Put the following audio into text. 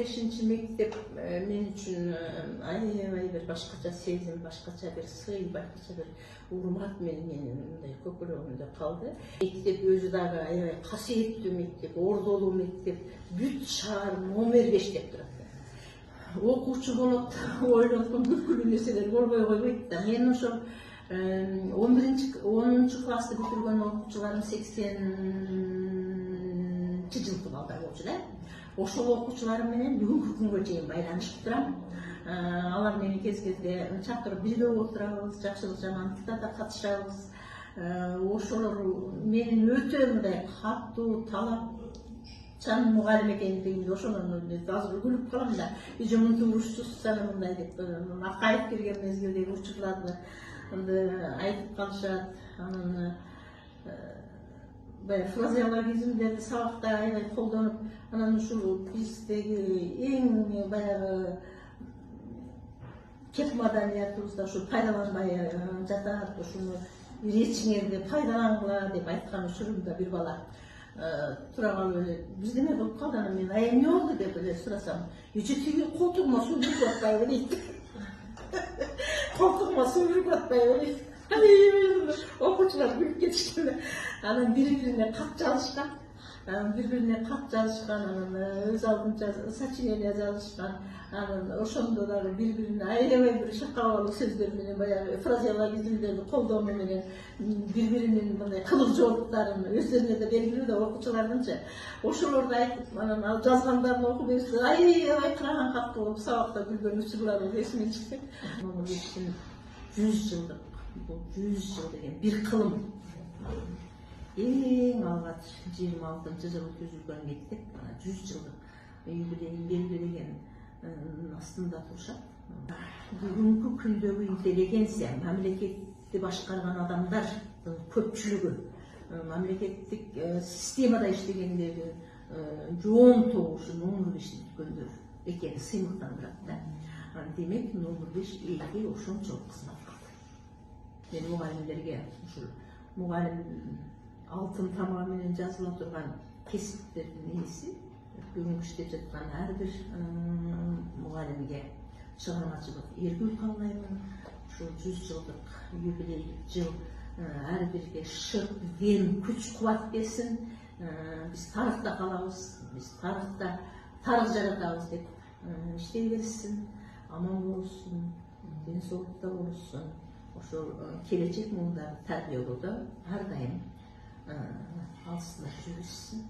5. mektep men üçün aябай bir başkaça sezim, başkaça bir sый, başkaça bir urmat менен мындай көкүрөгүмдө калды. Мектеп өзү дагы аябай касиеттүү мектеп, ордолуу мектеп, бүт шаар номер 5 деп турат. Окуучу болот, ойлоткон бүткүлүү нерселер болбой койбойт да. Мен ошол 10 классты бүтүргөн окуучуларым 80 жылкы балдар болчу да. Ошол окуучуларым менен бүгүнкү күнгө чейин байланышып турам. Алар мени кез-кезде чакырып бирге отурабыз, жакшылык жамандыкта да катышабыз. Ошолор менин өтө мындай катуу талапчан мугалим экендигимди ошондон азыр күлүп калам да. Ижемунту урушчусузсана мындай деп акайып келген мезгилдеги учурларды айтып калышат. Анан фразеологизмдерди сабакта аябай колдонуп, анан ушул биздеги эң баягы кеп маданиятыбызда ушу пайдаланбай жатат, ушуну речиңерди пайдалангыла деп айткан учурумда бир бала тура калып эле бизде эме кылып калды, анан мен ай эмне болду деп эле сурасам, эже тиги колтугума суу бүрүп атпайбы дейт. Колтугума суу бүрүп атпайбы дейт. Окуучулар күлүп кетишкен. Анан бири-бирине кат жазышкан, анан өз алдынча сочинение жазышкан. Анан ошондо дагы бири-бирине аябай бир шакалалуу сөздөр менен, баягы фразеологизмдерди колдонуу менен бири-биринин мындай кылык жооптарын өздөрүнө да белгилүү да, окуучулардынча. Ошолорду айтып, анан ал жазгандарын окуп берсе, аябай кыраган кат болуп сабакта күлгөн учурларыбыз эсиме чыкты. 100 жылдык, бул 100 жыл деген бир кылым. Эң алгач 26-жылы түзүлгөн мектеп 100 жылдык юбилейин белгилеген астында турушат. Бүгүнкү күндөгү интеллигенция, мамлекетти башкарган адамдардын көпчүлүгү, мамлекеттик системада иштегендердин жоон тобушу номер 5 бүткөндөр экени сыймыктандырат да. Демек, номер 5 элге ошончолук кызмат кылды. Мен мугалимдерге ушул мугалим алтын тамга менен жазыла турган кесиптердин ээси, бүгүнкү иштеп жаткан ар бир мугалимге чыгармачылык эргүү каалаймын. Ушул 100 жылдык юбилей жыл ар бирге шык, дем, күч, кубат берсин. Биз тарыхта калабыз, биз тарыхта тарых жаратабыз деп иштей берсин, аман болушун, ден соолукта болушун. Ошол келечек муундарды тарбиялоодо ар дайым алыстыда жүрүшсүн.